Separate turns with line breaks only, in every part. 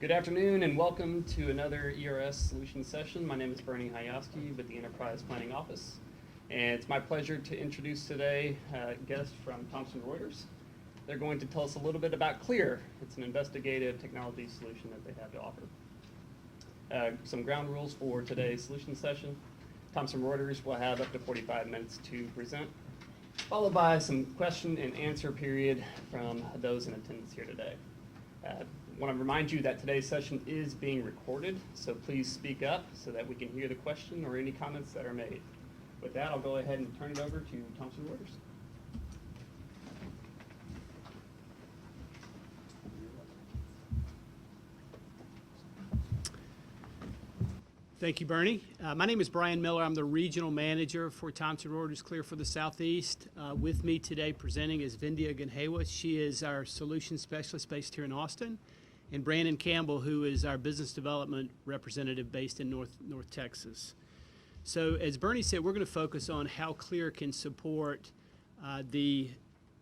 Good afternoon and welcome to another ERS Solutions session. My name is Bernie Hayowski with the Enterprise Planning Office. And it's my pleasure to introduce today a guest from Thomson Reuters. They're going to tell us a little bit about CLEAR. It's an investigative technology solution that they have to offer. Some ground rules for today's solution session. Thomson Reuters will have up to 45 minutes to present, followed by some question and answer period from those in attendance here today. I want to remind you that today's session is being recorded, so please speak up so that we can hear the question or any comments that are made. With that, I'll go ahead and turn it over to Thomson Reuters.
Thank you, Bernie. My name is Brian Miller. I'm the regional manager for Thomson Reuters CLEAR for the Southeast. With me today presenting is Vindhya Ganhewa. She is our solutions specialist based here in Austin. And Brandon Campbell, who is our business development representative based in North Texas. So as Bernie said, we're going to focus on how CLEAR can support the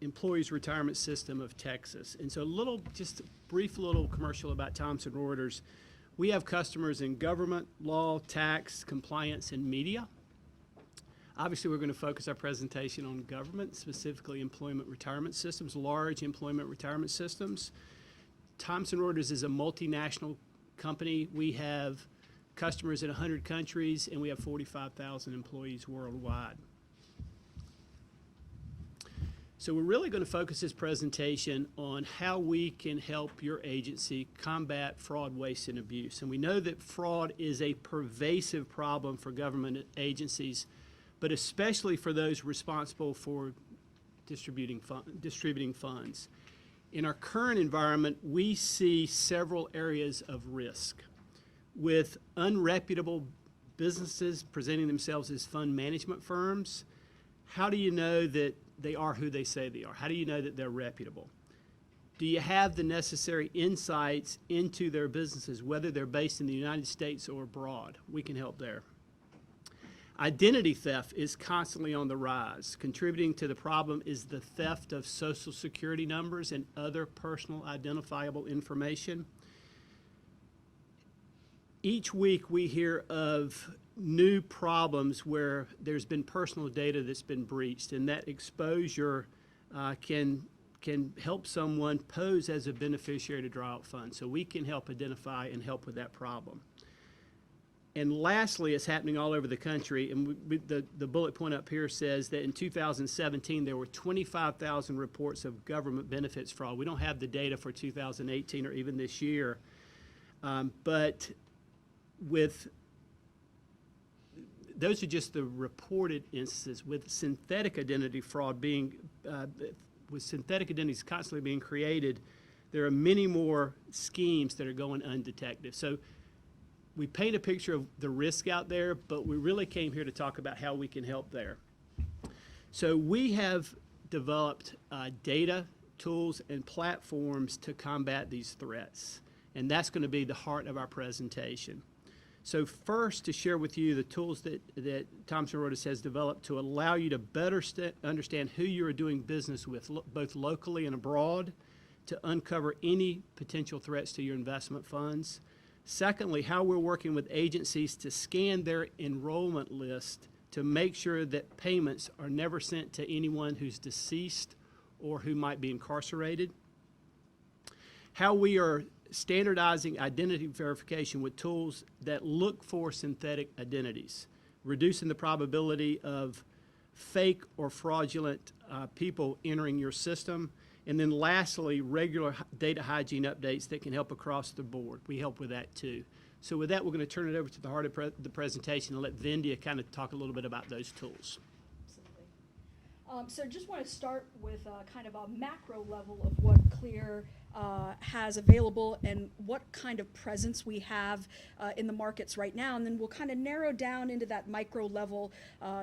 employees' retirement system of Texas. And so just a brief little commercial about Thomson Reuters. We have customers in government, law, tax, compliance, and media. Obviously, we're going to focus our presentation on government, specifically employment retirement systems, large employment retirement systems. Thomson Reuters is a multinational company. We have customers in 100 countries, and we have 45,000 employees worldwide. So we're really going to focus this presentation on how we can help your agency combat fraud, waste, and abuse. And we know that fraud is a pervasive problem for government agencies, but especially for those responsible for distributing funds. In our current environment, we see several areas of risk. With unreputable businesses presenting themselves as fund management firms, how do you know that they are who they say they are? How do you know that they're reputable? Do you have the necessary insights into their businesses, whether they're based in the United States or abroad? We can help there. Identity theft is constantly on the rise. Contributing to the problem is the theft of Social Security numbers and other personal identifiable information. Each week we hear of new problems where there's been personal data that's been breached, and that exposure can help someone pose as a beneficiary to draw out funds. So we can help identify and help with that problem. And lastly, it's happening all over the country, and the bullet point up here says that in 2017 there were 25,000 reports of government benefits fraud. We don't have the data for 2018 or even this year, but with those are just the reported instances. With synthetic identity fraud with synthetic identities constantly being created, there are many more schemes that are going undetected. So we paint a picture of the risk out there, but we really came here to talk about how we can help there. So we have developed data, tools, and platforms to combat these threats, and that's going to be the heart of our presentation. So first, to share with you the tools that Thomson Reuters has developed to allow you to better understand who you are doing business with, both locally and abroad, to uncover any potential threats to your investment funds. Secondly, how we're working with agencies to scan their enrollment list to make sure that payments are never sent to anyone who's deceased or who might be incarcerated. How we are standardizing identity verification with tools that look for synthetic identities, reducing the probability of fake or fraudulent people entering your system. And then lastly, regular data hygiene updates that can help across the board. We help with that too. So with that, we're going to turn it over to the heart of the presentation and let Vindhya kind of talk a little bit about those tools.
Absolutely. So just want to start with kind of a macro level of what CLEAR has available and what kind of presence we have in the markets right now, and then we'll kind of narrow down into that micro level,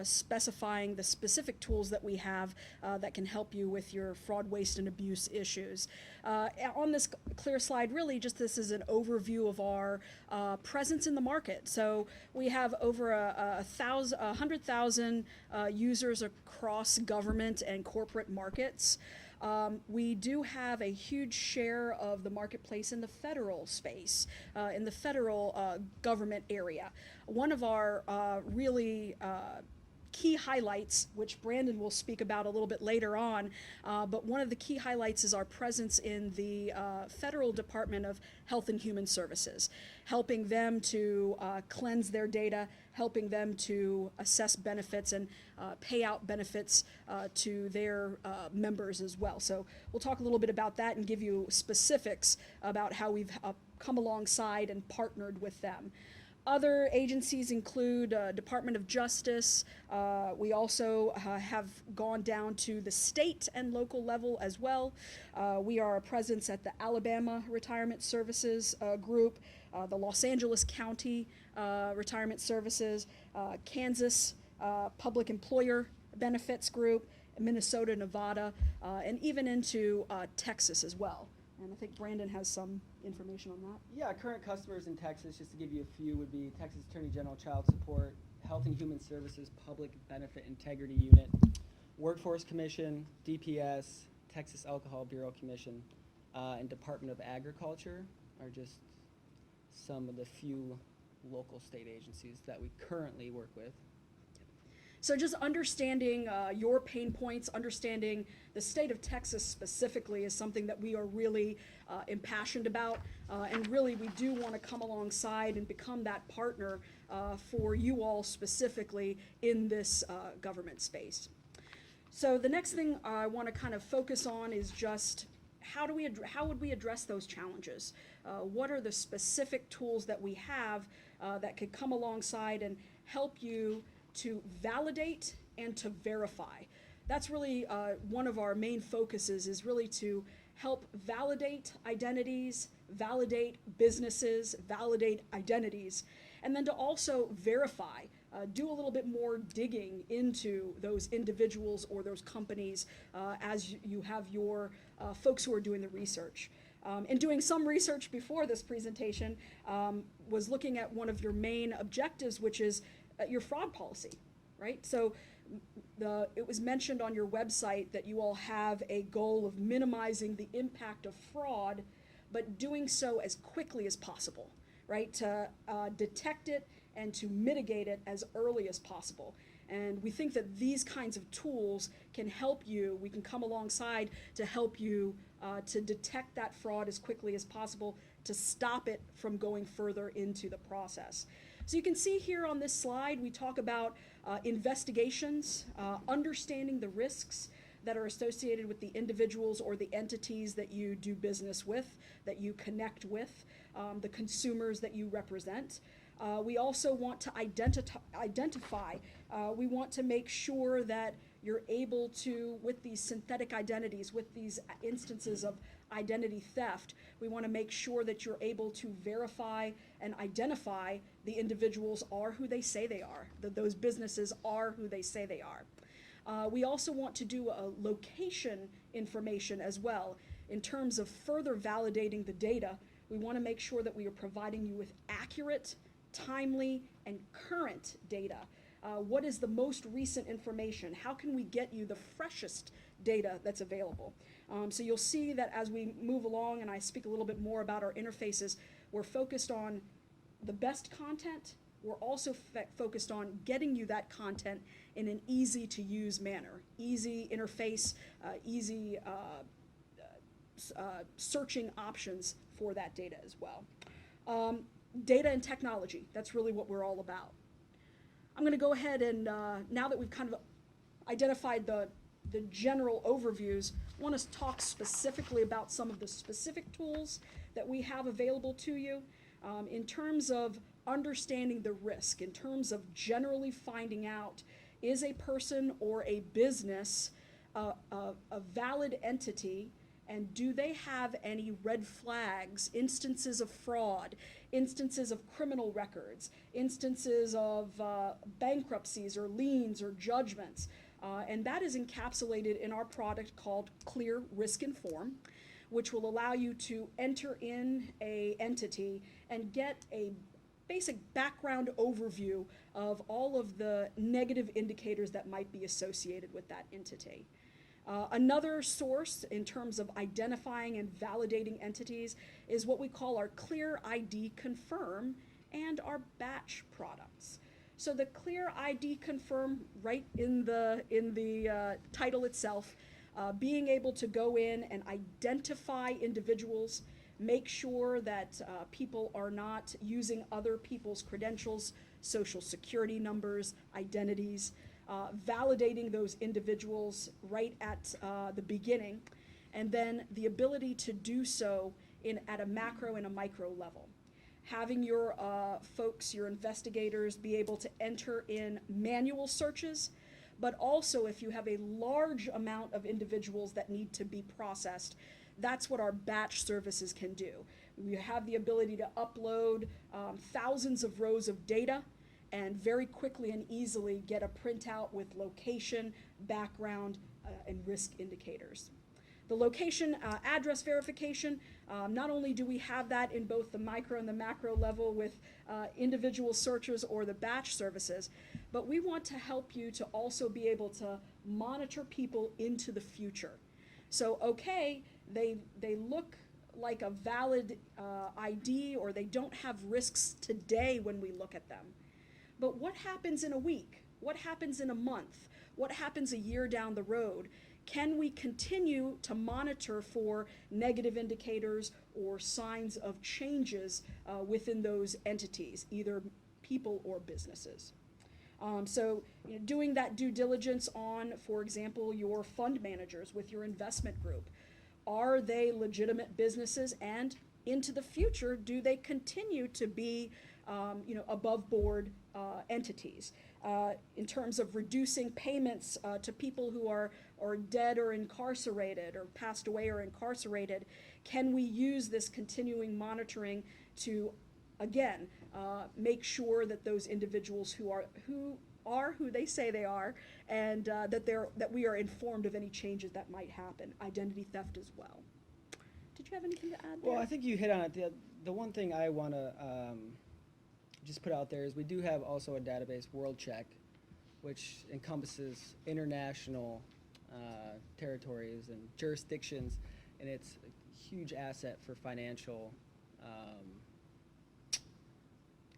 specifying the specific tools that we have that can help you with your fraud, waste, and abuse issues. On this CLEAR slide, really just this is an overview of our presence in the market. So we have over 100,000 users across government and corporate markets. We do have a huge share of the marketplace in the federal space, in the federal government area. One of our really key highlights, which Brandon will speak about a little bit later on, but one of the key highlights is our presence in the Federal Department of Health and Human Services, helping them to cleanse their data, helping them to assess benefits and pay out benefits to their members as well. So we'll talk a little bit about that and give you specifics about how we've come alongside and partnered with them. Other agencies include Department of Justice. We also have gone down to the state and local level as well. We are a presence at the Alabama Retirement Services Group, the Los Angeles County Retirement Services, Kansas Public Employer Benefits Group, Minnesota, Nevada, and even into Texas as well. And I think Brandon has some information on that.
Yeah, current customers in Texas, just to give you a few, would be Texas Attorney General Child Support, Health and Human Services Public Benefit Integrity Unit, Workforce Commission, DPS, Texas Alcohol Bureau Commission, and Department of Agriculture are just some of the few local state agencies that we currently work with.
So just understanding your pain points, understanding the state of Texas specifically is something that we are really impassioned about. And really we do want to come alongside and become that partner for you all specifically in this government space. So the next thing I want to kind of focus on is just how would we address those challenges? What are the specific tools that we have that could come alongside and help you to validate and to verify? That's really one of our main focuses, is really to help validate identities, validate businesses, validate identities, and then to also verify, do a little bit more digging into those individuals or those companies as you have your folks who are doing the research. And doing some research before this presentation was looking at one of your main objectives, which is your fraud policy, right? So it was mentioned on your website that you all have a goal of minimizing the impact of fraud, but doing so as quickly as possible, right? To detect it and to mitigate it as early as possible. And we think that these kinds of tools can help you, we can come alongside to help you to detect that fraud as quickly as possible, to stop it from going further into the process. So you can see here on this slide, we talk about investigations, understanding the risks that are associated with the individuals or the entities that you do business with, that you connect with, the consumers that you represent. We also want to identify. We want to make sure that you're able to, with these synthetic identities, with these instances of identity theft, we want to make sure that you're able to verify and identify the individuals are who they say they are, that those businesses are who they say they are. We also want to do a location information as well. In terms of further validating the data, we want to make sure that we are providing you with accurate, timely, and current data. What is the most recent information? How can we get you the freshest data that's available? So you'll see that as we move along and I speak a little bit more about our interfaces, we're focused on the best content. We're also focused on getting you that content in an easy to use manner, easy interface, easy searching options for that data as well. Data and technology, that's really what we're all about. I'm going to go ahead and now that we've kind of identified the general overviews, I want to talk specifically about some of the specific tools that we have available to you in terms of understanding the risk, in terms of generally finding out, is a person or a business a valid entity, and do they have any red flags, instances of fraud, instances of criminal records, instances of bankruptcies or liens or judgments. And that is encapsulated in our product called Clear Risk Inform, which will allow you to enter in a entity and get a basic background overview of all of the negative indicators that might be associated with that entity. Another source in terms of identifying and validating entities is what we call our Clear ID Confirm and our batch products. So the Clear ID Confirm, right in the title itself, being able to go in and identify individuals, make sure that people are not using other people's credentials, social security numbers, identities, validating those individuals right at the beginning, and then the ability to do so at a macro and a micro level. Having your folks, your investigators, be able to enter in manual searches, but also if you have a large amount of individuals that need to be processed, that's what our batch services can do. We have the ability to upload thousands of rows of data and very quickly and easily get a printout with location, background, and risk indicators. The location address verification, not only do we have that in both the micro and the macro level with individual searchers or the batch services, but we want to help you to also be able to monitor people into the future. So, okay, they look like a valid ID, or they don't have risks today when we look at them. But what happens in a week? What happens in a month? What happens a year down the road? Can we continue to monitor for negative indicators or signs of changes within those entities, either people or businesses? So doing that due diligence on, for example, your fund managers with your investment group. Are they legitimate businesses, and into the future, do they continue to be above board entities? In terms of reducing payments to people who are dead or incarcerated or passed away or incarcerated, can we use this continuing monitoring to, again, make sure that those individuals who are who they say they are, and that we are informed of any changes that might happen, identity theft as well. Did you have anything to add there?
Well, I think you hit on it. The one thing I want to just put out there is we do have also a database, WorldCheck, which encompasses international territories and jurisdictions, and it's a huge asset for financial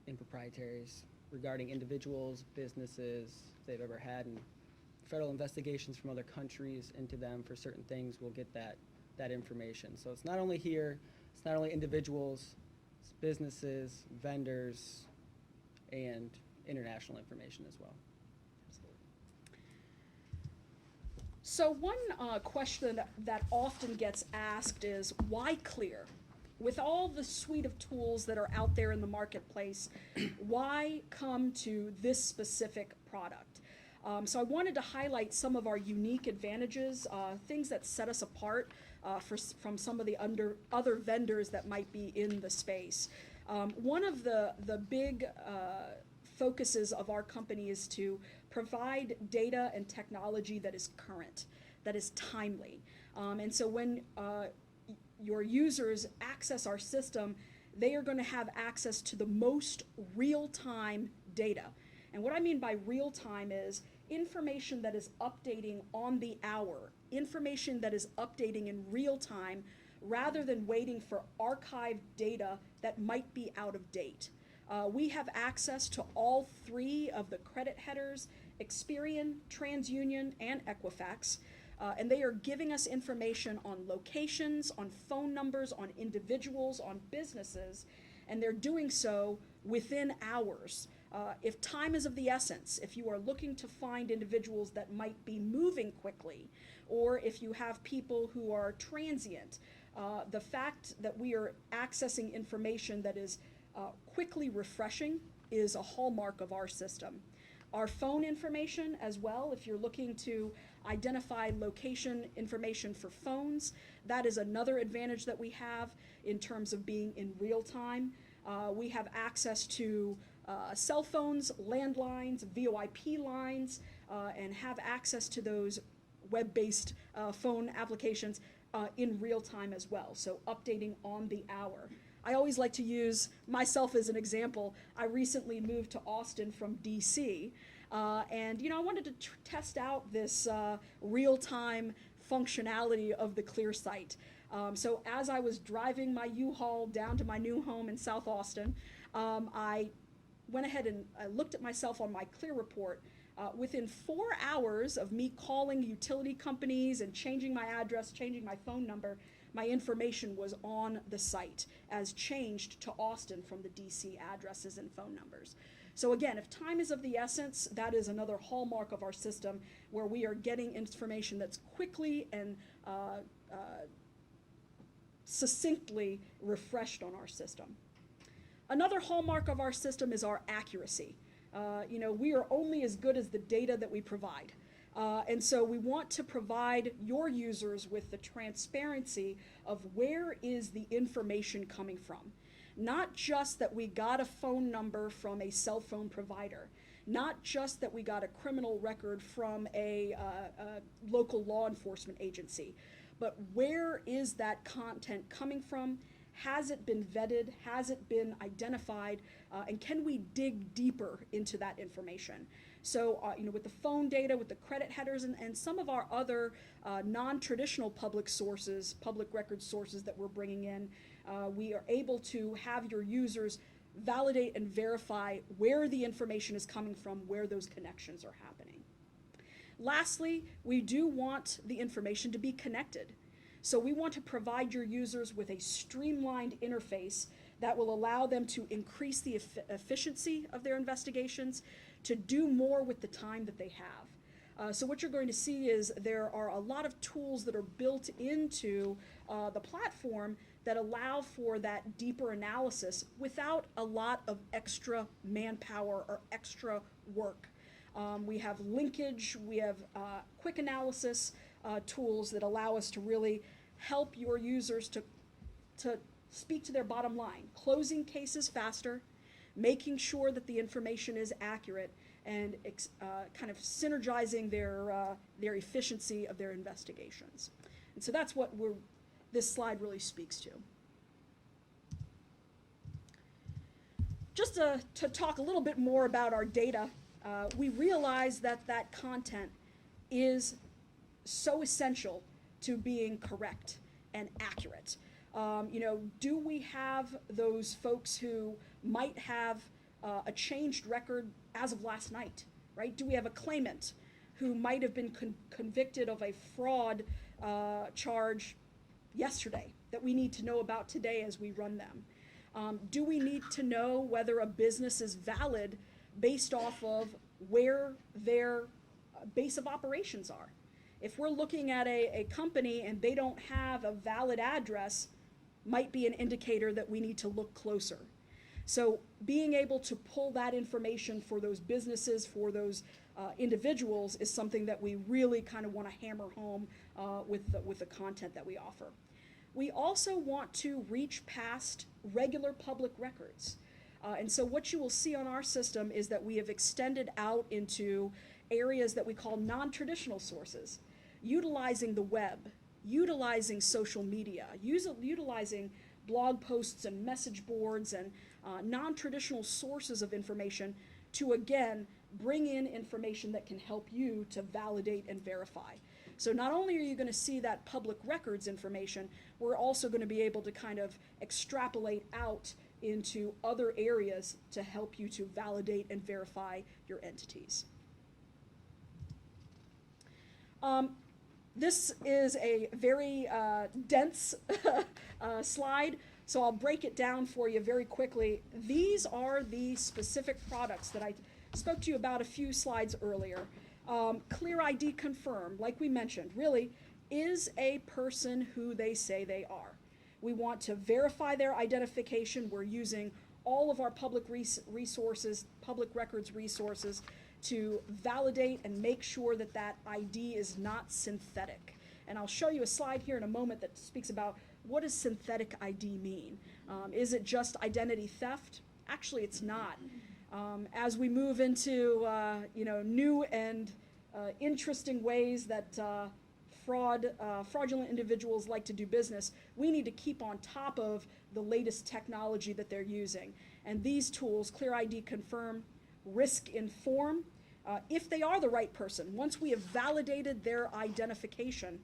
improprieties regarding individuals, businesses they've ever had, and federal investigations from other countries into them for certain things will get that information. So it's not only here, it's not only individuals, it's businesses, vendors, and international information as well.
So one question that often gets asked is, why Clear? With all the suite of tools that are out there in the marketplace, why come to this specific product? So I wanted to highlight some of our unique advantages, things that set us apart from some of the other vendors that might be in the space. One of the big focuses of our company is to provide data and technology that is current, that is timely. And so when your users access our system, they are going to have access to the most real-time data. And what I mean by real-time is information that is updating on the hour, information that is updating in real time, rather than waiting for archived data that might be out of date. We have access to all three of the credit headers, Experian, TransUnion, and Equifax. And they are giving us information on locations, on phone numbers, on individuals, on businesses, and they're doing so within hours. If time is of the essence, if you are looking to find individuals that might be moving quickly, or if you have people who are transient, the fact that we are accessing information that is quickly refreshing is a hallmark of our system. Our phone information as well, if you're looking to identify location information for phones, that is another advantage that we have in terms of being in real time. We have access to cell phones, landlines, VoIP lines, and have access to those web-based phone applications in real time as well, so updating on the hour. I always like to use myself as an example. I recently moved to Austin from DC, and I wanted to test out this real-time functionality of the Clear site. So as I was driving my U-Haul down to my new home in South Austin, I went ahead and I looked at myself on my Clear report. Within 4 hours of me calling utility companies and changing my address, changing my phone number, my information was on the site as changed to Austin from the DC addresses and phone numbers. So again, if time is of the essence, that is another hallmark of our system where we are getting information that's quickly and succinctly refreshed on our system. Another hallmark of our system is our accuracy. We are only as good as the data that we provide. And so we want to provide your users with the transparency of where is the information coming from. Not just that we got a phone number from a cell phone provider, not just that we got a criminal record from a local law enforcement agency, but where is that content coming from? Has it been vetted? Has it been identified? And can we dig deeper into that information? So, with the phone data, with the credit headers, and some of our other non-traditional public sources, public record sources that we're bringing in, we are able to have your users validate and verify where the information is coming from, where those connections are happening. Lastly, we do want the information to be connected. So we want to provide your users with a streamlined interface that will allow them to increase the efficiency of their investigations, to do more with the time that they have. So what you're going to see is there are a lot of tools that are built into the platform that allow for that deeper analysis without a lot of extra manpower or extra work. We have linkage, we have quick analysis tools that allow us to really help your users to speak to their bottom line, closing cases faster, making sure that the information is accurate, and kind of synergizing their efficiency of their investigations. And so that's what this slide really speaks to. Just to talk a little bit more about our data, we realize that that content is so essential to being correct and accurate. Do we have those folks who might have a changed record as of last night, right? Do we have a claimant who might have been convicted of a fraud charge yesterday that we need to know about today as we run them? Do we need to know whether a business is valid based off of where their base of operations are? If we're looking at a company and they don't have a valid address, might be an indicator that we need to look closer. So being able to pull that information for those businesses, for those individuals, is something that we really kind of want to hammer home with the content that we offer. We also want to reach past regular public records. And so what you will see on our system is that we have extended out into areas that we call non-traditional sources, utilizing the web, utilizing social media, utilizing blog posts and message boards and non-traditional sources of information to, again, bring in information that can help you to validate and verify. So not only are you going to see that public records information, we're also going to be able to kind of extrapolate out into other areas to help you to validate and verify your entities. This is a very dense slide, so I'll break it down for you very quickly. These are the specific products that I spoke to you about a few slides earlier. Clear ID Confirm, like we mentioned, really is a person who they say they are. We want to verify their identification. We're using all of our public resources, public records resources, to validate and make sure that that ID is not synthetic. And I'll show you a slide here in a moment that speaks about what does synthetic ID mean. Is it just identity theft? Actually, it's not. As we move into new and interesting ways that fraudulent individuals like to do business, we need to keep on top of the latest technology that they're using. And these tools, Clear ID Confirm, Risk Inform, if they are the right person, once we have validated their identification,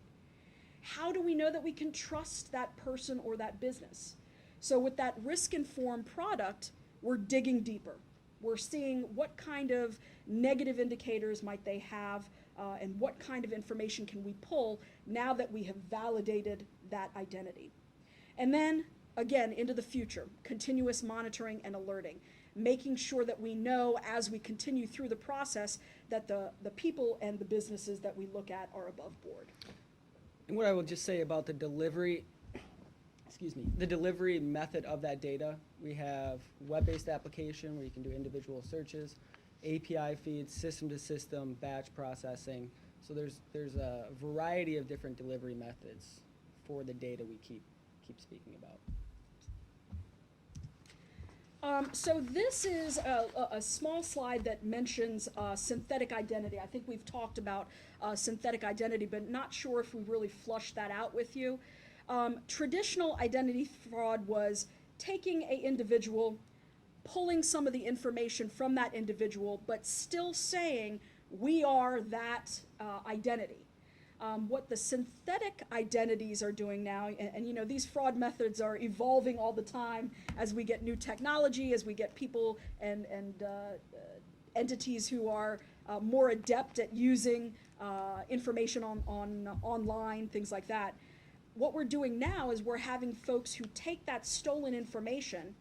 how do we know that we can trust that person or that business? So with that risk-informed product, we're digging deeper. We're seeing what kind of negative indicators might they have, and what kind of information can we pull now that we have validated that identity. And then, again, into the future, continuous monitoring and alerting, making sure that we know as we continue through the process that the people and the businesses that we look at are above board.
And what I will just say about the delivery, the delivery method of that data, we have web-based application where you can do individual searches, API feeds, system-to-system, batch processing. So there's a variety of different delivery methods for the data we keep speaking about.
So this is a small slide that mentions synthetic identity. I think we've talked about synthetic identity, but not sure if we really flushed that out with you. Traditional identity fraud was taking an individual, pulling some of the information from that individual, but still saying we are that identity. What the synthetic identities are doing now, and you know, these fraud methods are evolving all the time as we get new technology, as we get people and entities who are more adept at using information online, things like that. What we're doing now is we're having folks who take that stolen information,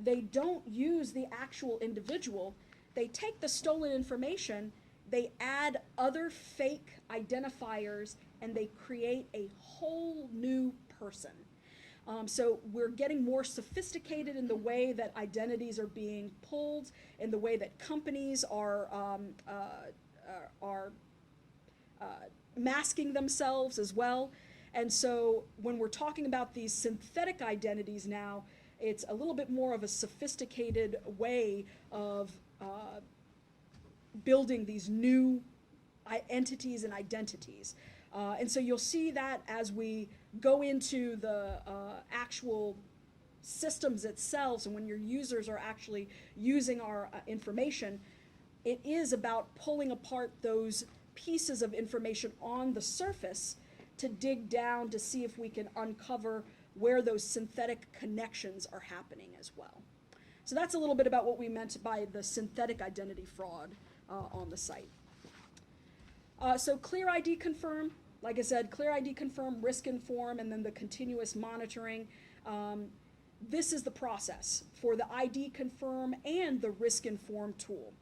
they don't use the actual individual, they take the stolen information, they add other fake identifiers, and they create a whole new person. So we're getting more sophisticated in the way that identities are being pulled, in the way that companies are masking themselves as well. And so when we're talking about these synthetic identities now, it's a little bit more of a sophisticated way of building these new entities and identities. And so you'll see that as we go into the actual systems itself, and when your users are actually using our information, it is about pulling apart those pieces of information on the surface to dig down to see if we can uncover where those synthetic connections are happening as well. So that's a little bit about what we meant by the synthetic identity fraud on the site. So Clear ID Confirm, like I said, Clear ID Confirm, Risk Inform, and then the continuous monitoring. This is the process for the ID Confirm and the Risk Inform tool.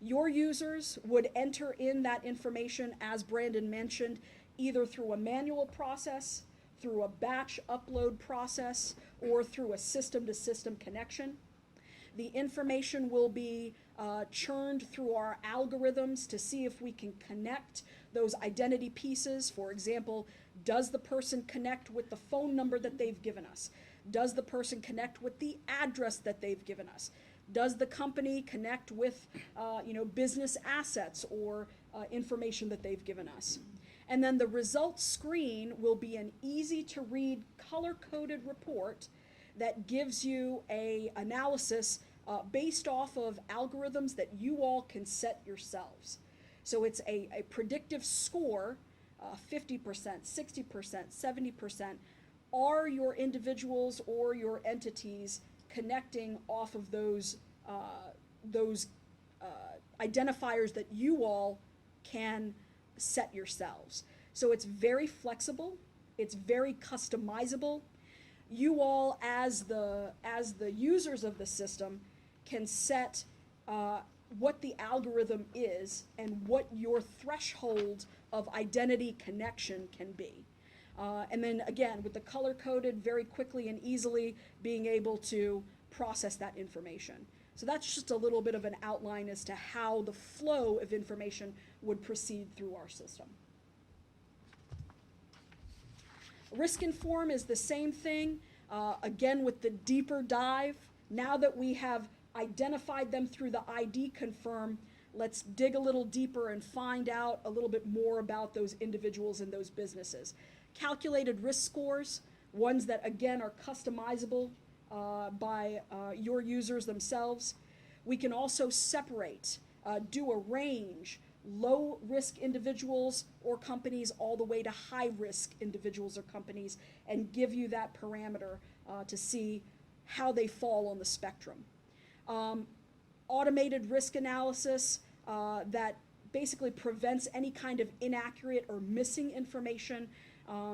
Your users would enter in that information, as Brandon mentioned, either through a manual process, through a batch upload process, or through a system-to-system connection. The information will be churned through our algorithms to see if we can connect those identity pieces. For example, does the person connect with the phone number that they've given us? Does the person connect with the address that they've given us? Does the company connect with business assets or information that they've given us? And then the results screen will be an easy-to-read, color-coded report that gives you an analysis based off of algorithms that you all can set yourselves. So it's a predictive score, 50%, 60%, 70%. Are your individuals or your entities connecting off of those identifiers that you all can set yourselves? So it's very flexible, it's very customizable. You all, as the users of the system, can set what the algorithm is and what your threshold of identity connection can be. And then again, with the color-coded, very quickly and easily being able to process that information. So that's just a little bit of an outline as to how the flow of information would proceed through our system. Risk Inform is the same thing, again with the deeper dive. Now that we have identified them through the ID Confirm, let's dig a little deeper and find out a little bit more about those individuals and those businesses. Calculated risk scores, ones that again are customizable by your users themselves. We can also separate, do a range, low-risk individuals or companies all the way to high-risk individuals or companies, and give you that parameter to see how they fall on the spectrum. Automated risk analysis that basically prevents any kind of inaccurate or missing information,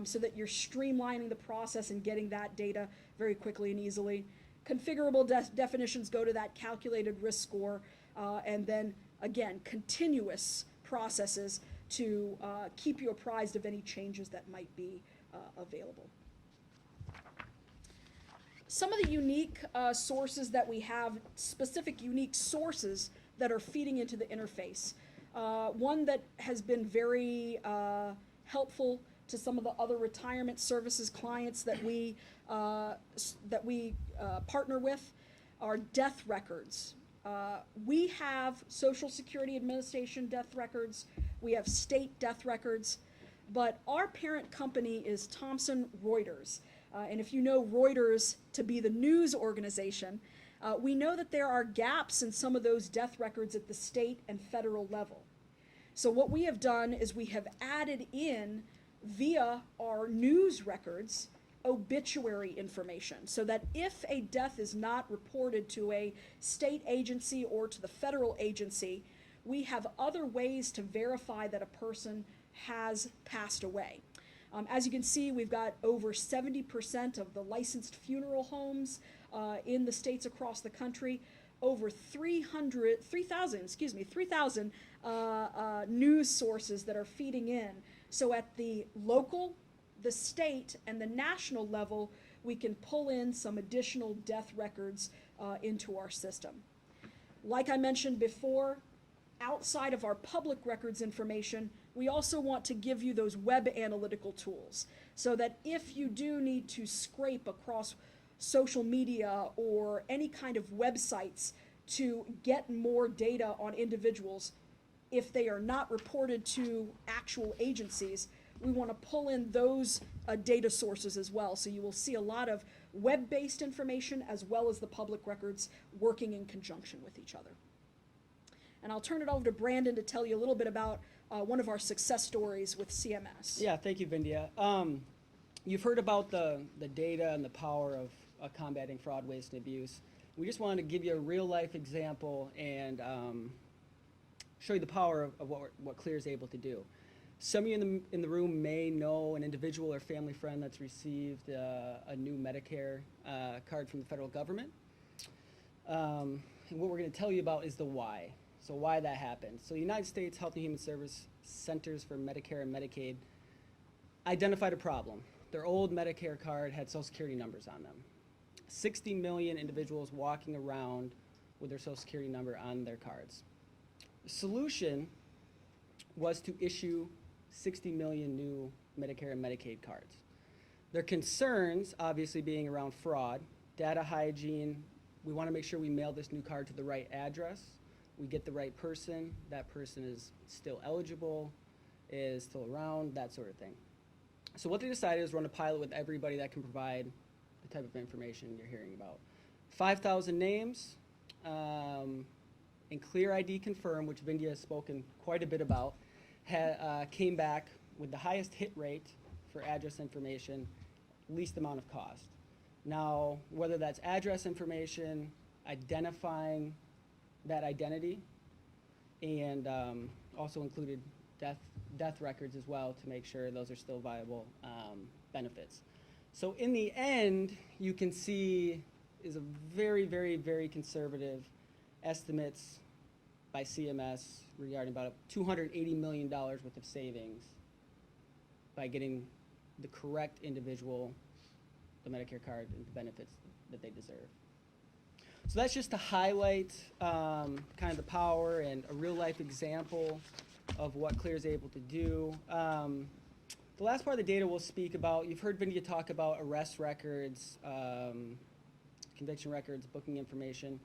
so that you're streamlining the process and getting that data very quickly and easily. Configurable definitions go to that calculated risk score, and then again, continuous processes to keep you apprised of any changes that might be available. Some of the unique sources that we have, specific unique sources that are feeding into the interface. One that has been very helpful to some of the other retirement services clients that we partner with are death records. We have Social Security Administration death records, we have state death records, but our parent company is Thomson Reuters. And if you know Reuters to be the news organization, we know that there are gaps in some of those death records at the state and federal level. So what we have done is we have added in, via our news records, obituary information, so that if a death is not reported to a state agency or to the federal agency, we have other ways to verify that a person has passed away. As you can see, we've got over 70% of the licensed funeral homes in the states across the country, over 3,000 news sources that are feeding in. So at the local, the state, and the national level, we can pull in some additional death records into our system. Like I mentioned before, outside of our public records information, we also want to give you those web analytical tools, so that if you do need to scrape across social media or any kind of websites to get more data on individuals, if they are not reported to actual agencies, we want to pull in those data sources as well. So you will see a lot of web-based information as well as the public records working in conjunction with each other. And I'll turn it over to Brandon to tell you a little bit about one of our success stories with CMS.
Yeah, thank you, Vindia. You've heard about the data and the power of combating fraud, waste, and abuse. We just wanted to give you a real-life example and show you the power of what CLEAR is able to do. Some of you in the room may know an individual or family friend that's received a new Medicare card from the federal government. And what we're going to tell you about is the why. So why that happened. So the United States Health and Human Service Centers for Medicare and Medicaid identified a problem. Their old Medicare card had Social Security numbers on them. 60 million individuals walking around with their Social Security number on their cards. The solution was to issue 60 million new Medicare and Medicaid cards. Their concerns, obviously, being around fraud, data hygiene. We want to make sure we mail this new card to the right address. We get the right person. That person is still eligible, is still around, that sort of thing. So what they decided is run a pilot with everybody that can provide the type of information you're hearing about. 5,000 names, and Clear ID Confirm, which Vindia has spoken quite a bit about, came back with the highest hit rate for address information, least amount of cost. Now, whether that's address information, identifying that identity, and also included death records as well to make sure those are still viable benefits. So in the end, you can see is a very, very, very conservative estimates by CMS regarding about $280 million worth of savings by getting the correct individual the Medicare card and the benefits that they deserve. So that's just to highlight kind of the power and a real-life example of what CLEAR is able to do. The last part of the data we'll speak about, you've heard Vindia talk about arrest records, conviction records, booking information.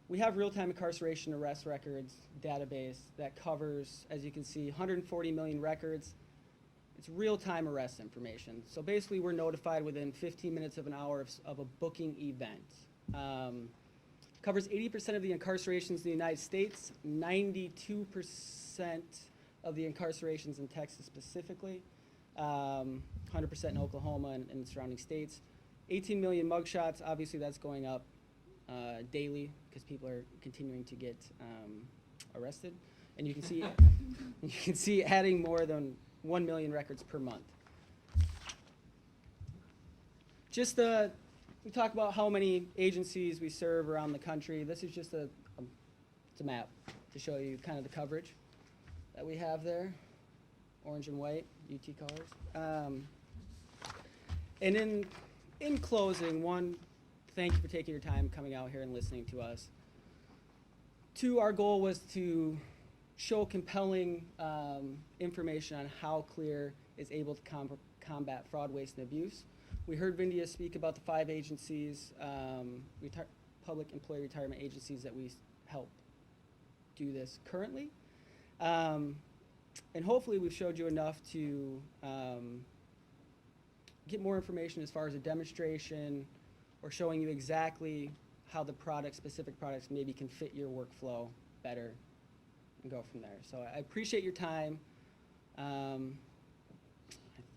We have real-time incarceration arrest records database that covers, as you can see, 140 million records. It's real-time arrest information. So basically, we're notified within 15 minutes of an hour of a booking event. Covers 80% of the incarcerations in the United States, 92% of the incarcerations in Texas specifically, 100% in Oklahoma and surrounding states. 18 million mugshots, obviously that's going up daily because people are continuing to get arrested. And you can see adding more than 1 million records per month. Just we talk about how many agencies we serve around the country. This is just it's a map to show you kind of the coverage that we have there. Orange and white, UT colors. And in closing, one, thank you for taking your time coming out here and listening to us. Two, our goal was to show compelling information on how CLEAR is able to combat fraud, waste, and abuse. We heard Vindia speak about the 5 agencies, public employee retirement agencies that we help do this currently. And hopefully we've showed you enough to get more information as far as a demonstration or showing you exactly how the specific products maybe can fit your workflow better and go from there. So I appreciate your time. I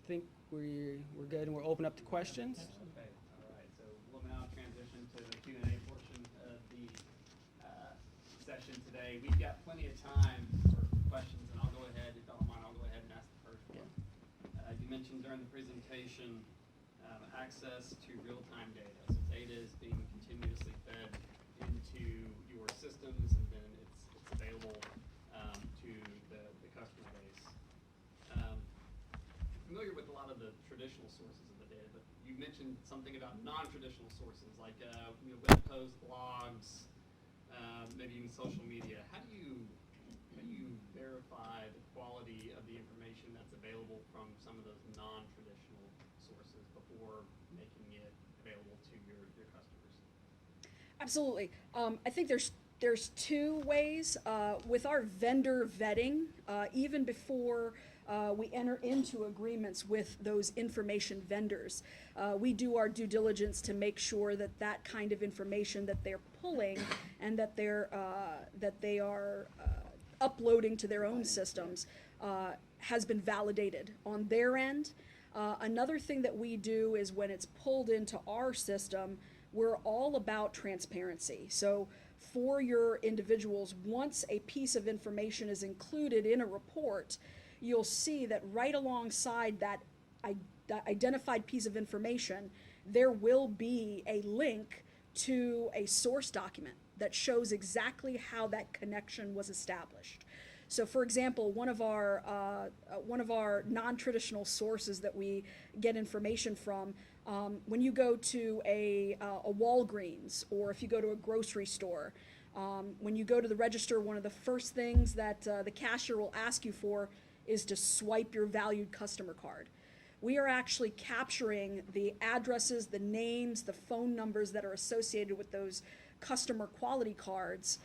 think we're good and we're open up to questions.
Okay, all right. So we'll now transition to the Q&A portion of the session today. We've got plenty of time for questions, and I'll go ahead, if you don't mind, I'll go ahead and ask the first one. You mentioned during the presentation access to real-time data. So data is being continuously fed into your systems, and then it's available to the customer base. Familiar with a lot of the traditional sources of the data, but you mentioned something about non-traditional sources like web posts, blogs, maybe even social media. How do you verify the quality of the information that's available from some of those non-traditional sources before making it available to your customers?
Absolutely. I think there's 2 ways. With our vendor vetting, even before we enter into agreements with those information vendors, we do our due diligence to make sure that that kind of information that they're pulling and that they are uploading to their own systems has been validated on their end. Another thing that we do is when it's pulled into our system, we're all about transparency. So for your individuals, once a piece of information is included in a report, you'll see that right alongside that identified piece of information, there will be a link to a source document that shows exactly how that connection was established. So, for example, one of our non-traditional sources that we get information from, when you go to a Walgreens, or if you go to a grocery store, when you go to the register, one of the first things that the cashier will ask you for is to swipe your valued customer card. We are actually capturing the addresses, the names, the phone numbers that are associated with those customer quality cards.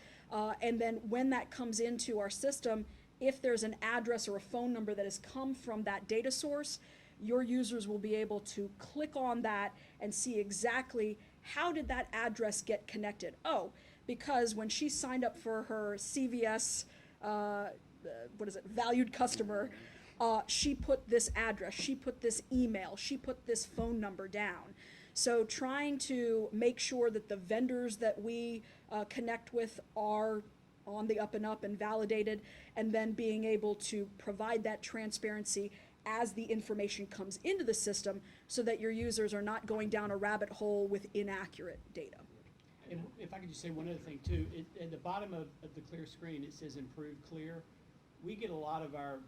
And then when that comes into our system, if there's an address or a phone number that has come from that data source, your users will be able to click on that and see exactly how did that address get connected. Oh, because when she signed up for her CVS, valued customer, she put this address, she put this email, she put this phone number down. So trying to make sure that the vendors that we connect with are on the up and up and validated, and then being able to provide that transparency as the information comes into the system so that your users are not going down a rabbit hole with inaccurate data.
And if I could just say one other thing too, at the bottom of the CLEAR screen, it says Improve CLEAR. We get a lot of our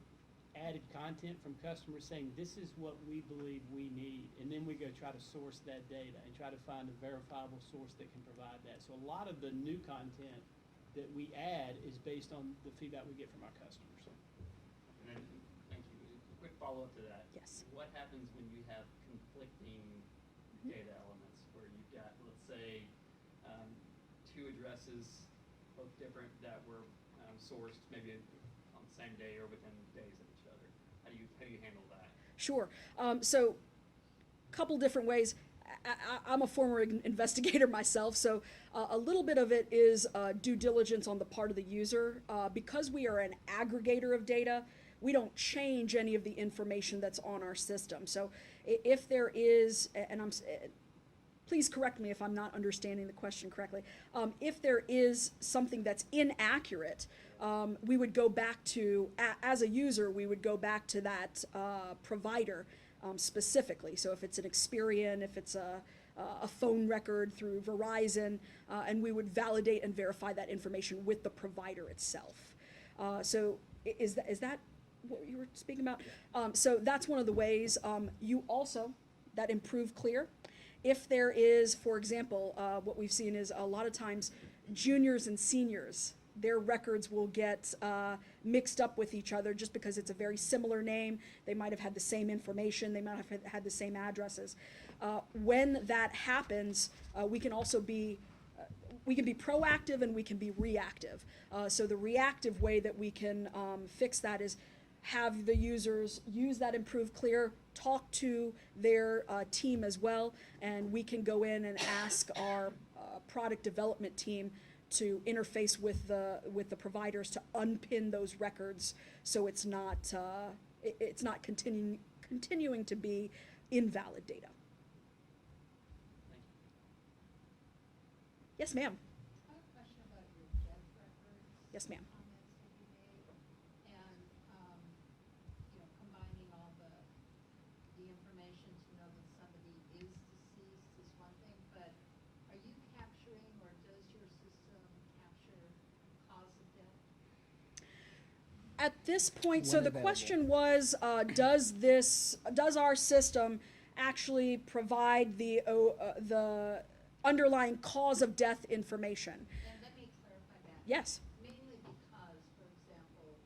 added content from customers saying this is what we believe we need, and then we go try to source that data and try to find a verifiable source that can provide that. So a lot of the new content that we add is based on the feedback we get from our customers.
And then, thank you. A quick follow-up to that.
Yes.
What happens when you have conflicting data elements where you've got, let's say, 2 addresses, both different, that were sourced maybe on the same day or within days of each other? How do you handle that?
Sure. So a couple different ways. I'm a former investigator myself, so a little bit of it is due diligence on the part of the user. Because we are an aggregator of data, we don't change any of the information that's on our system. So if there is, and please correct me if I'm not understanding the question correctly, if there is something that's inaccurate, we would go back to, as a user, we would go back to that provider specifically. So if it's an Experian, if it's a phone record through Verizon, and we would validate and verify that information with the provider itself. So is that what you were speaking about? So that's one of the ways. You also, that improve clear. If there is, for example, what we've seen is a lot of times juniors and seniors, their records will get mixed up with each other just because it's a very similar name. They might have had the same information. They might have had the same addresses. When that happens, we can also be proactive and we can be reactive. So the reactive way that we can fix that is have the users use that improved clear, talk to their team as well, and we can go in and ask our product development team to interface with the providers to unpin those records so it's not continuing to be invalid data. Yes, ma'am.
I have a question about your death records.
Yes, ma'am.
Comments that you made, and, combining all the information to know that somebody is deceased is one thing, but are you capturing, or does your system capture cause of death?
At this point, so
When
the
available.
question was, does our system actually provide the underlying cause of death information?
And let me clarify that.
Yes.
Mainly because, for example,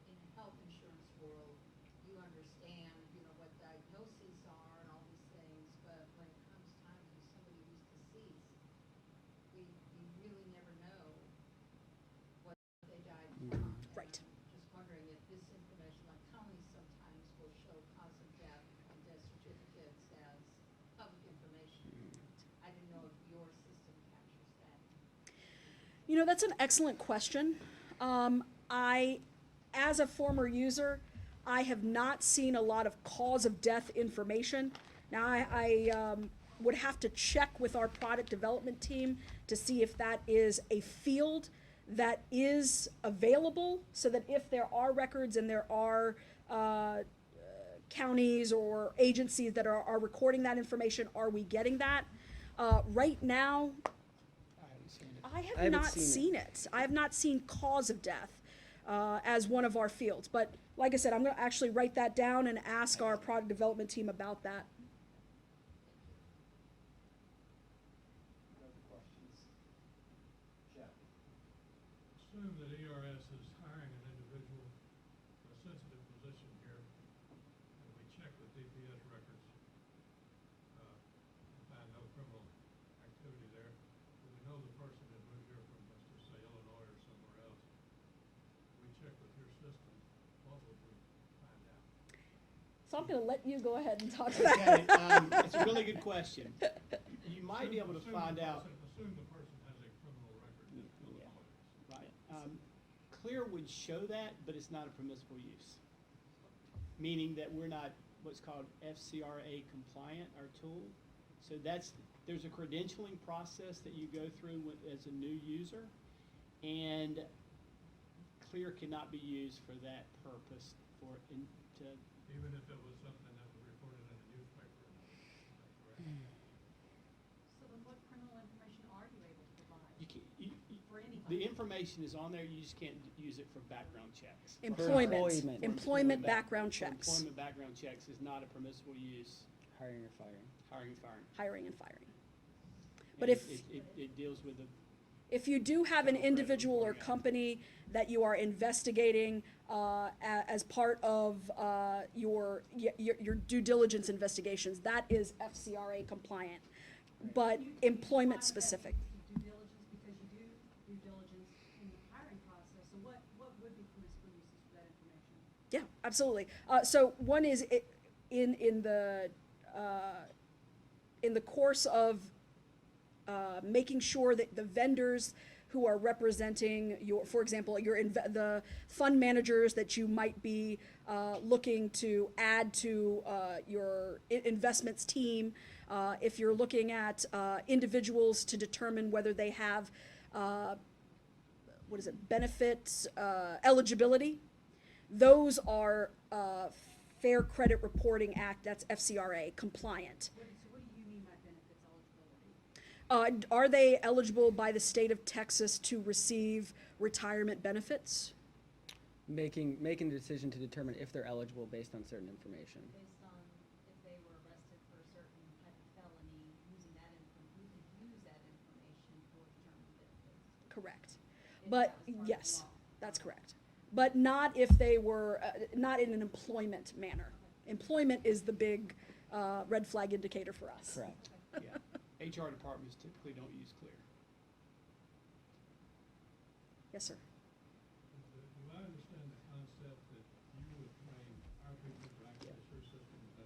in the health insurance world, you understand, what diagnoses are and all these things, but when it comes time to somebody who's deceased, we really never know what they died from. And
Right.
I'm just wondering if this information, like counties sometimes will show cause of death on death certificates as public information. I didn't know if your system captures that.
That's an excellent question. As a former user, I have not seen a lot of cause of death information. Now, I would have to check with our product development team to see if that is a field that is available, so that if there are records and there are counties or agencies that are recording that information, are we getting that? Right now, I have
haven't
not
seen
seen it. I have not seen cause of death as one of our fields. But like I said, I'm going to actually write that down and ask our product development team about that.
Other questions? Jeff? Assume that ERS is hiring an individual for a sensitive position here, and we check the DPS records, and find no criminal activity there. But we know the person had moved here from, let's just say, Illinois or somewhere else. We check with your system, what would we find out?
So I'm going to let you go ahead and talk to
Okay,
that.
it's a really good question. You might be able to
Assume
find
the
out,
person- Assume the person has a criminal record in Illinois.
right, Clear would show that, but it's not a permissible use. Meaning that we're not what's called FCRA compliant, our tool. So there's a credentialing process that you go through as a new user, and Clear cannot be used for that purpose
Even if it was something that was reported in a newspaper. Correct?
So then what criminal information are you able to provide
you can,
for anybody?
the information is on there, you just can't use it for background checks.
Employment. Employment
For
background checks.
Employment background checks is not a permissible use,
Hiring or firing.
hiring and firing.
Hiring and firing. But
And
if-
it deals with the,
If you do have an individual or company that you are investigating as part of your due diligence investigations, that is FCRA compliant, but employment specific.
Due diligence, because you do due diligence in the hiring process, so what would be permissible uses for that information?
Yeah, absolutely. So one is in the in the course of making sure that the vendors who are representing your, for example, the fund managers that you might be looking to add to your investments team, if you're looking at individuals to determine whether they have benefits eligibility, those are Fair Credit Reporting Act, that's FCRA compliant.
So what do you mean by benefits eligibility?
Are they eligible by the state of Texas to receive retirement benefits?
Making the decision to determine if they're eligible based on certain information.
Based on if they were arrested for a certain type of felony, using that we could use that information for determining benefits.
Correct.
If
But,
that was part of the
yes,
law.
that's correct. But not if they were, not in an employment manner. Employment is the big red flag indicator for us.
Correct.
Yeah. HR departments typically don't use Clear.
Yes, sir.
Do I understand the concept that you would train our people to access your system? Is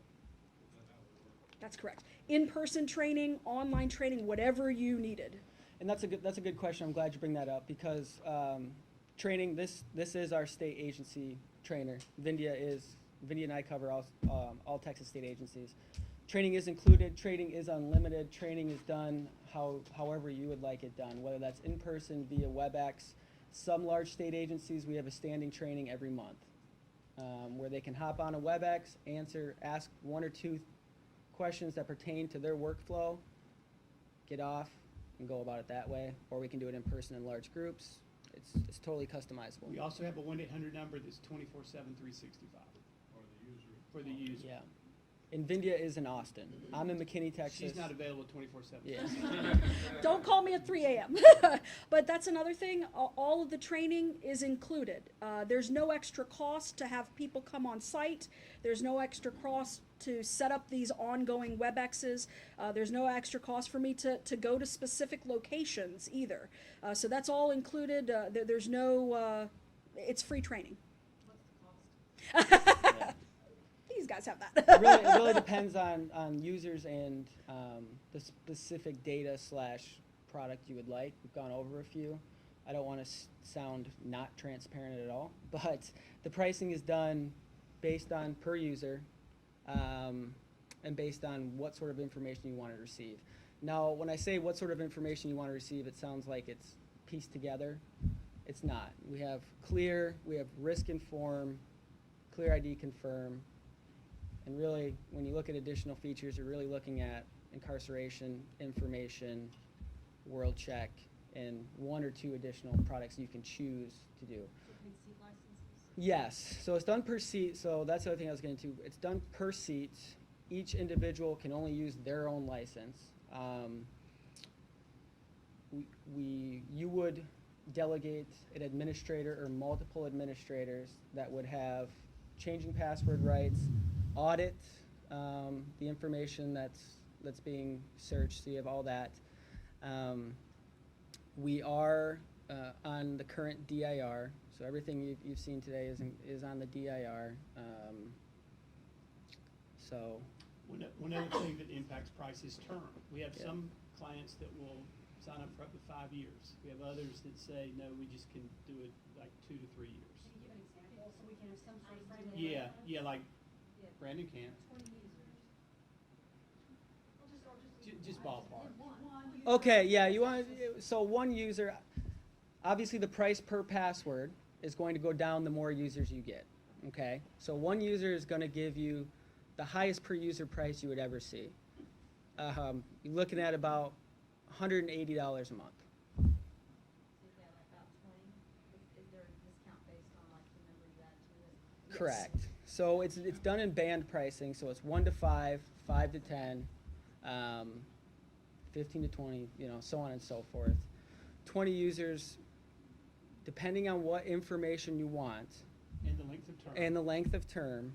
that how it would work?
That's correct. In-person training, online training, whatever you needed.
And that's a good question. I'm glad you bring that up because training, this is our state agency trainer. Vindia and I cover all Texas state agencies. Training is included, training is unlimited, training is done however you would like it done, whether that's in person, via WebEx. Some large state agencies, we have a standing training every month where they can hop on a WebEx, ask 1 or 2 questions that pertain to their workflow, get off, and go about it that way. Or we can do it in person in large groups. It's totally customizable.
We also have a 1-800 number that's 24/7, 365
Or the user?
for the user.
Yeah. And Vindia is in Austin. I'm in McKinney, Texas.
She's not available 24/7.
Yeah.
Don't call me at 3 a.m. But that's another thing. All of the training is included. There's no extra cost to have people come on site. There's no extra cost to set up these ongoing WebExes. There's no extra cost for me to go to specific locations either. So that's all included. There's no, it's free training.
What's the cost?
Yeah.
These guys have that.
It really depends on users and the specific data / product you would like. We've gone over a few. I don't want to sound not transparent at all, but the pricing is done based on per user and based on what sort of information you want to receive. Now, when I say what sort of information you want to receive, it sounds like it's pieced together. It's not. We have Clear, we have Risk Inform, Clear ID Confirm, and really, when you look at additional features, you're really looking at incarceration, information, World Check, and 1 or 2 additional products you can choose to do.
Paid seat licenses?
Yes, so it's done per seat, so that's the other thing I was getting to. It's done per seat. Each individual can only use their own license. You would delegate an administrator or multiple administrators that would have changing password rights, audit the information that's being searched, so you have all that. We are on the current DIR, so everything you've seen today is on the DIR. So
One other thing that impacts price is term. We have
Yeah.
some clients that will sign up for up to 5 years. We have others that say, no, we just can do it like 2 to 3 years.
Can you give an example so we can have some sort of framework?
Yeah, like
Yeah.
Brandon can.
20 users.
Just ballpark.
okay, yeah, you want so 1 user. Obviously, the price per password is going to go down the more users you get. Okay, so 1 user is going to give you the highest per user price you would ever see. You're looking at about $180 a month.
So you got like about 20. Is there a discount based on like the number you add to it?
Yes.
Correct. So it's done in band pricing. So it's 1 to 5, 5 to 10, 15 to 20, so on and so forth. 20 users, depending on what information you want
And the length of term.
and the length of term,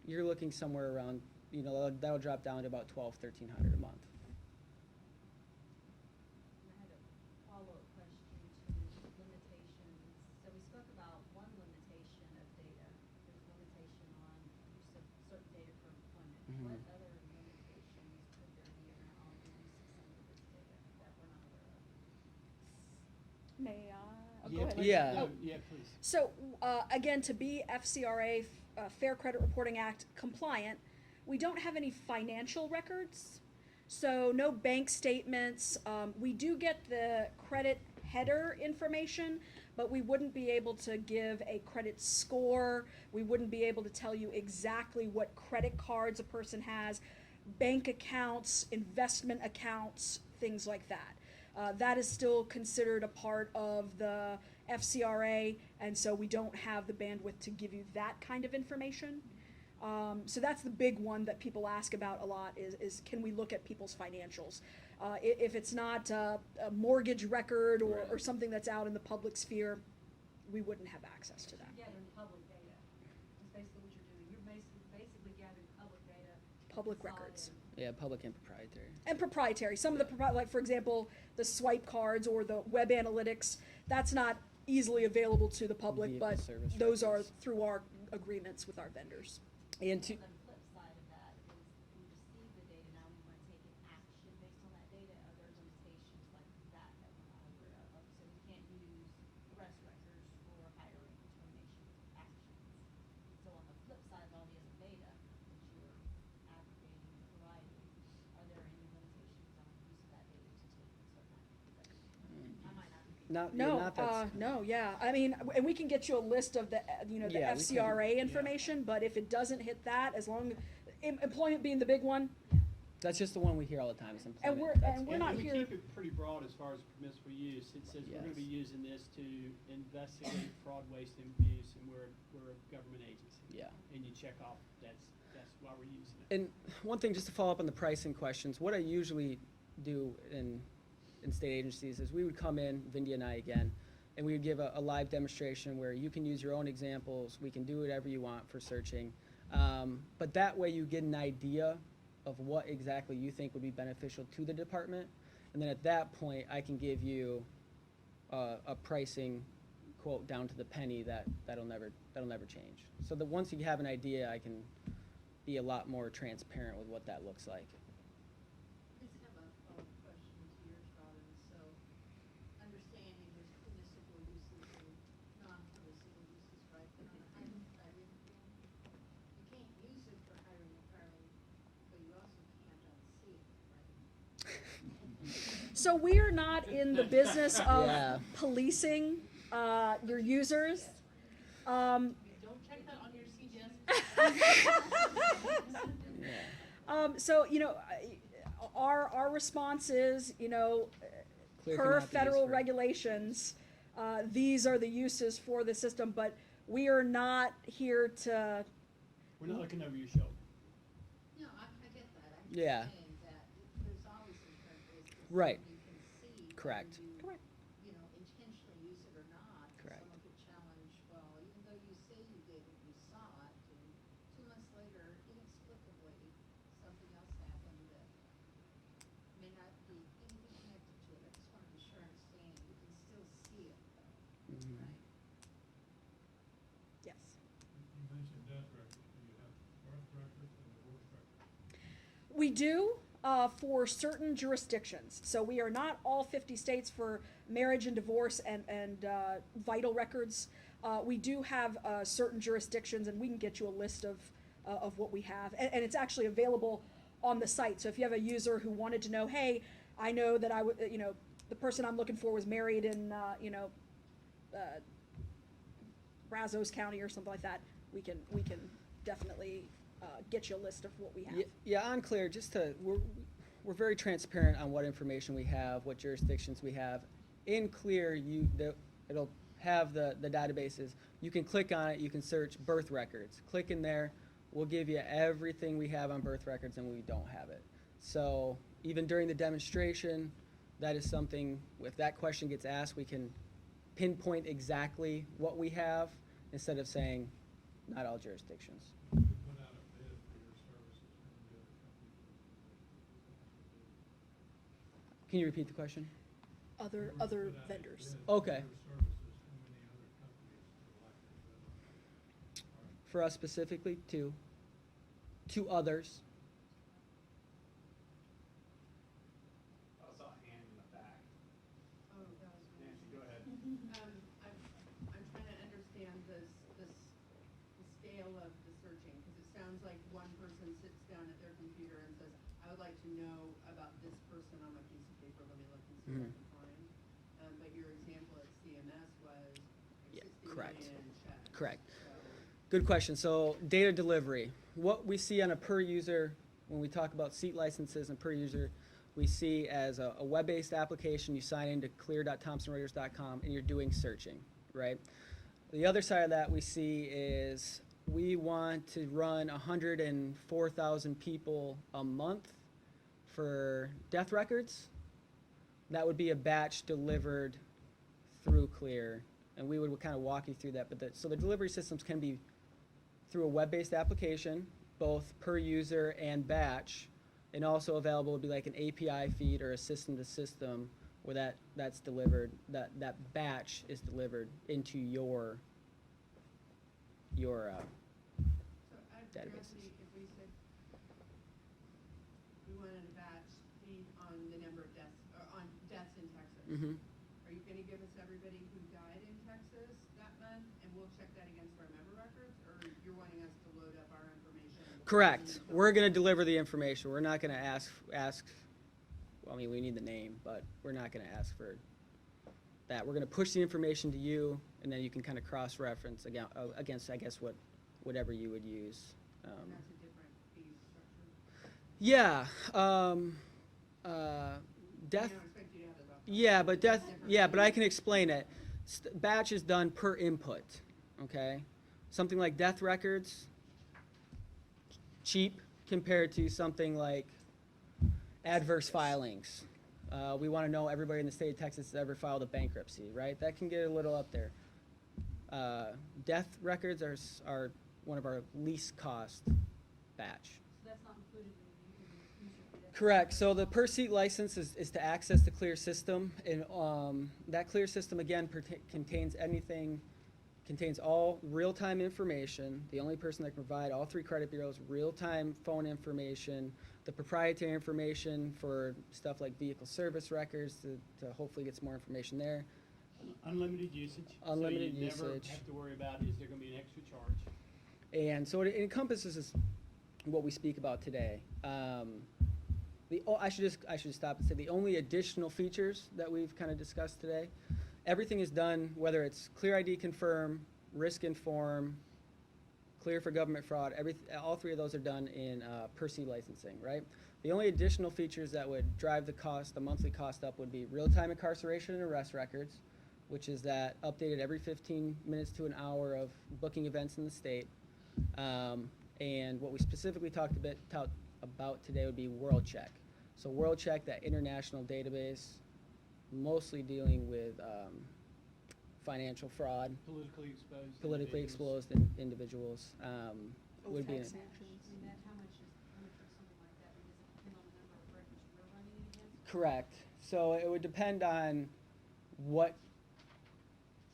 you're looking somewhere around, that'll drop down to about $1,200, $1,300 a month.
And I had a follow-up question to limitations. So we spoke about one limitation of data. There's limitation on use of certain data for employment.
Mhm.
What other limitations
Yeah.
No, yeah, please.
So, again, to be FCRA, Fair Credit Reporting Act compliant, we don't have any financial records. So no bank statements. We do get the credit header information, but we wouldn't be able to give a credit score. We wouldn't be able to tell you exactly what credit cards a person has, bank accounts, investment accounts, things like that. That is still considered a part of the FCRA, and so we don't have the bandwidth to give you that kind of information. So that's the big one that people ask about a lot is can we look at people's financials? If it's not a mortgage record or something that's out in the public sphere, we wouldn't have access to that.
Gathering public data is basically what you're doing. You're basically gathering public data.
Public records.
Yeah, public and proprietary.
And proprietary. Some of the, like for example, the swipe cards or the web analytics, that's not easily available to the public,
Vehicle
but
service
those are
records.
through our agreements with our vendors.
And to,
On the flip side of that is we receive the data, now we want to take an action based on that data. Are there limitations like that that we're not aware of? So we can't use arrest records for hiring or termination actions. So on the flip side of all the other data that you're aggregating and providing, are there any limitations on the use of that data to take certain actions? I might not be.
No, yeah. I mean, and we can get you a list of the, the
Yeah, we can.
FCRA information, but if it doesn't hit that, as long, employment being the big one,
that's just the one we hear all the time is
and
employment. That's-
we're not
we
here.
keep it pretty broad as far as permissible use. It says we're gonna be
Yes.
using this to investigate fraud, waste, and abuse, and we're a government agency.
Yeah.
And you check off, that's why we're using it.
And one thing, just to follow up on the pricing questions, what I usually do in state agencies is we would come in, Vindy and I again, and we would give a live demonstration where you can use your own examples, we can do whatever you want for searching. But that way you get an idea of what exactly you think would be beneficial to the department. And then at that point, I can give you a pricing quote down to the penny that'll never change. So that once you have an idea, I can be a lot more transparent with what that looks like.
I just have a follow-up question to yours, Robin. So, understanding there's permissible uses and non-permissible uses, right? But on the hiring side, you can't use it for hiring and firing, but you also can't unsee it, right?
So we are not in the business of
Yeah.
policing your users.
Don't check that on your CGS.
So our response is
Clear
per
cannot be used
federal
for-
regulations, these are the uses for the system, but we are not here to.
We're not looking over your shoulder.
No, I get that. I'm
Yeah.
just saying that there's always some characteristics that
Right.
you can see.
Correct.
whether you,
Correct.
intentionally use it or not. and
Correct.
Someone could challenge, well, even though you say you did it, you saw it, and 2 months later, inexplicably, something else happened that may not be anything connected to it. I just want to be sure I understand. You can still see it, though,
Mhm.
right?
Yes.
You mentioned death records. Do you have birth records and divorce records?
We do for certain jurisdictions. So we are not all 50 states for marriage and divorce and vital records. We do have certain jurisdictions, and we can get you a list of what we have. And it's actually available on the site. So if you have a user who wanted to know, hey, I know that the person I'm looking for was married in, Brazos County or something like that, we can definitely get you a list of what we have.
Yeah, on Clear, we're very transparent on what information we have, what jurisdictions we have. In Clear, it'll have the databases. You can click on it, you can search birth records. Click in there, we'll give you everything we have on birth records and we don't have it. So even during the demonstration, that is something, if that question gets asked, we can pinpoint exactly what we have instead of saying not all jurisdictions.
You put out a bid for your services from the other companies.
Can you repeat the question?
Other
Put out a
vendors.
bid for
Okay.
your services, how many other companies would like to bid on it? All right.
For us specifically, two others.
I saw a hand in the back.
Oh, that was
Nancy, go ahead.
I've like one person sits down at their computer and says, I would like to know about this person on my piece of paper, let me look and see what I can find. But your example at CMS was
Yeah,
like 60
correct.
million checks.
Correct.
So,
Good question. So data delivery. What we see on a per user, when we talk about seat licenses and per user, we see as a web-based application. You sign into clear.thomsonreuters.com and you're doing searching, right? The other side of that we see is we want to run 104,000 people a month for death records. That would be a batch delivered through Clear, and we would kind of walk you through that. But so the delivery systems can be through a web-based application, both per user and batch, and also available would be like an API feed or a system-to-system where that's delivered, that batch is delivered into your
so out of
databases.
curiosity, if we said we wanted a batch feed on the number of deaths, or on deaths in Texas,
Mm-hmm.
are you gonna give us everybody who died in Texas that month, and we'll check that against our member records, or you're wanting us to load up our information?
Correct. We're going to deliver the information. We're not going to ask. Well, I mean, we need the name, but we're not going to ask for that. We're going to push the information to you, and then you can kind of cross-reference against, I guess, whatever you would use.
And that's a different fee structure.
Yeah. Death.
I don't expect you to have it up.
Yeah, but death.
Different
Yeah, but I
fees.
can explain it. Batch is done per input. Okay. Something like death records. Cheap compared to something like adverse filings. We want to know everybody in the state of Texas has ever filed a bankruptcy, right? That can get a little up there. Death records are one of our least cost batch.
So that's not included in the user fee. That's
Correct. So the per seat license is to access the Clear system, and that Clear system again contains all real-time information. The only person that can provide all three credit bureaus real-time phone information, the proprietary information for stuff like vehicle service records to hopefully get some more information there.
Unlimited usage.
Unlimited
so you never
usage.
have to worry about, is there going to be an extra charge?
And so it encompasses what we speak about today. I should stop and say the only additional features that we've kind of discussed today, everything is done, whether it's Clear ID Confirm, Risk Inform, Clear for Government Fraud, all three of those are done in per seat licensing, right? The only additional features that would drive the monthly cost up would be real-time incarceration and arrest records, which is that updated every 15 minutes to an hour of booking events in the state. And what we specifically talked about today would be World Check. So World Check, that international database, mostly dealing with financial fraud,
Politically exposed.
politically
individuals.
exposed individuals, would be.
OFAC sanctions.
And then how much would something like that, because it depends on the number of records we're running against?
Correct. So it would depend on what,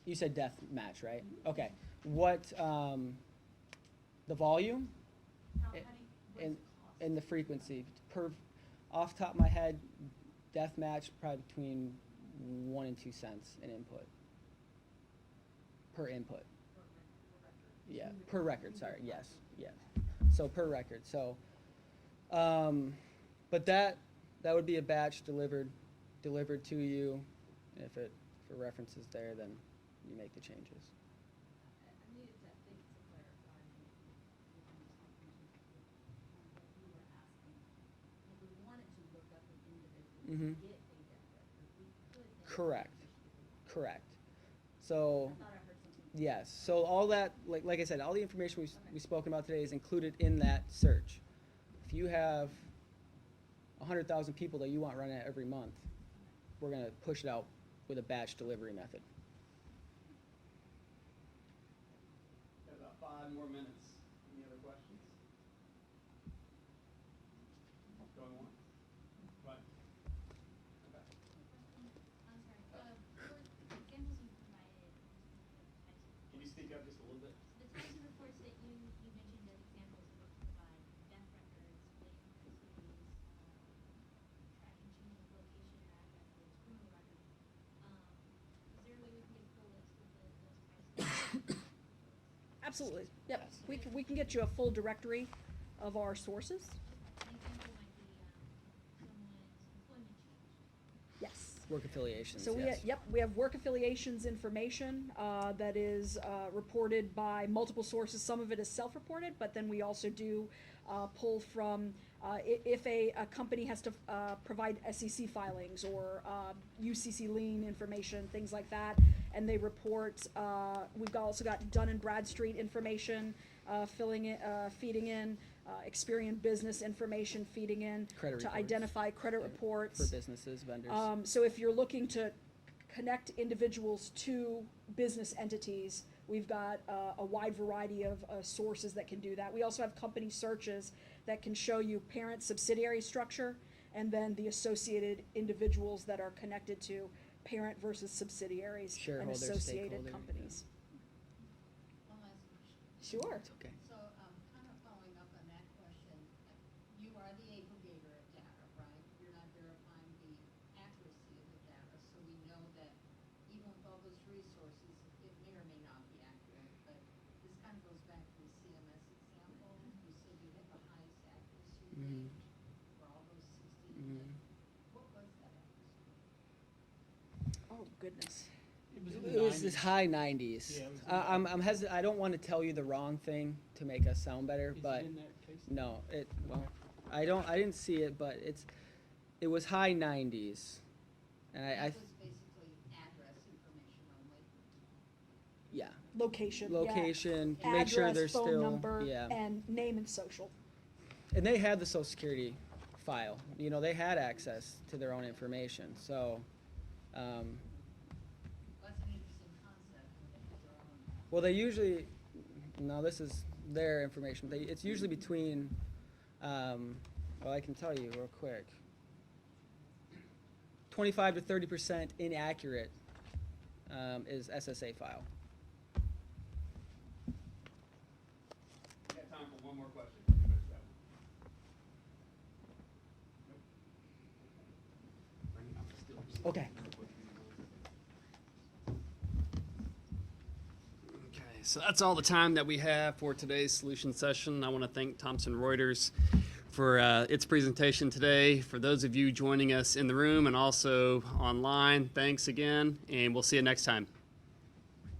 you said death match, right? Okay. What, the volume
What is
and,
the cost?
and the frequency. Off the top of my head, death match probably between 1 and 2 cents an input. Per input. Yeah, per record, sorry, yes. So per record, so, but that would be a batch delivered to you. If reference is there, then you make the changes.
I think to clarify, what you were asking, if we wanted to look up an individual,
Mhm.
get a death record, we could. then
Correct.
officially-
Correct.
I
So,
thought I heard something.
yes, so all that, like I said, all the information we've spoken about today is included in that search. If you have 100,000 people that you want running it every month, we're gonna push it out with a batch delivery method.
Got about 5 more minutes. Any other questions? Going once? Right. Okay.
I'm sorry, for the examples you provided,
Can you speak up just a little bit?
the types of reports that you mentioned as examples of what you provide, death records, bankruptcies, tracking change of location or addresses, criminal records. Is there a way we can get a full list of those types of reports?
Absolutely, yep. We can get you a full directory of our sources.
An example might be someone's employment change.
Yes.
Work affiliations,
So
yes.
we have work affiliations information that is reported by multiple sources. Some of it is self-reported, but then we also do pull from if a company has to provide SEC filings or UCC lien information, things like that, and they report. We've also got Dun & Bradstreet information feeding in. Experian business information feeding in
Credit
to
reports.
identify credit reports.
For businesses, vendors.
So if you're looking to connect individuals to business entities, we've got a wide variety of sources that can do that. We also have company searches that can show you parent subsidiary structure and then the associated individuals that are connected to parent versus subsidiaries and
Shareholder,
associated
stakeholder,
companies.
One last question.
Sure.
It's okay.
So, kind of following up on that question, you are the aggregator of data, right? You're not verifying the accuracy of the data, so we know that even with all those resources, it may or may not be accurate, but this kind of goes back to the CMS example. You said you had the highest accuracy
Mhm.
rate for all those 60.
Mhm.
What was that accuracy rate?
Oh, goodness.
It was this high 90s.
Yeah, it was in the
I'm hesitant. I don't want to tell you the wrong thing to make us sound better,
Is
but
it in that case?
no, I didn't see it, but it was high 90s, and I
That was basically address information only.
yeah,
Location. yeah.
location, make sure
Address,
they're
phone
still
number,
yeah,
and name and social.
and they had the Social Security file. You know, they had access to their own information, so.
That's an interesting concept, when they have their own.
Well, they usually, no, this is their information. It's usually between, well, I can tell you real quick. 25 to 30% inaccurate is SSA file.
We got time for one more question.
Okay.
Okay, so that's all the time that we have for today's solution session. I want to thank Thomson Reuters for its presentation today. For those of you joining us in the room and also online, thanks again, and we'll see you next time.